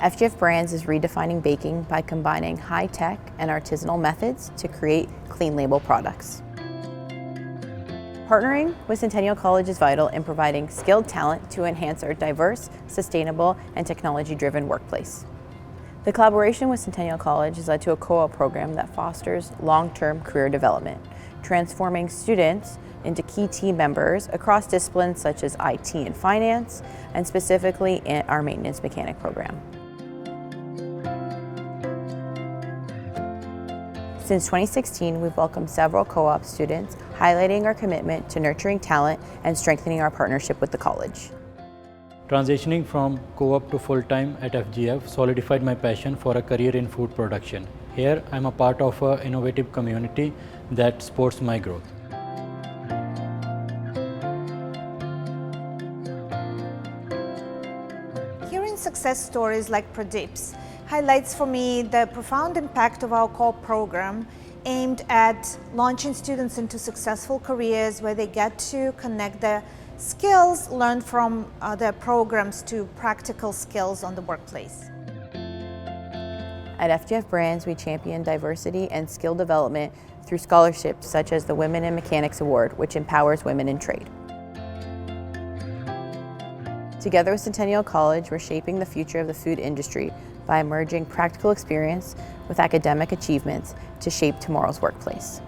FGF Brands is redefining baking by combining high-tech and artisanal methods to create clean label products. Partnering with Centennial College is vital in providing skilled talent to enhance our diverse, sustainable, and technology-driven workplace. The collaboration with Centennial College has led to a co-op program that fosters long-term career development, transforming students into key team members across disciplines such as IT and finance, and specifically in our maintenance mechanic program. Since 2016, we've welcomed several co-op students, highlighting our commitment to nurturing talent and strengthening our partnership with the college. Transitioning from co-op to full-time at FGF solidified my passion for a career in food production. Here, I'm a part of an innovative community that supports my growth. Hearing success stories like Pradeep's highlights for me the profound impact of our co-op program aimed at launching students into successful careers where they get to connect their skills learned from their programs to practical skills on the workplace. At FGF Brands, we champion diversity and skill development through scholarships such as the Women in Mechanics Award, which empowers women in trade. Together with Centennial College, we're shaping the future of the food industry by merging practical experience with academic achievements to shape tomorrow's workplace.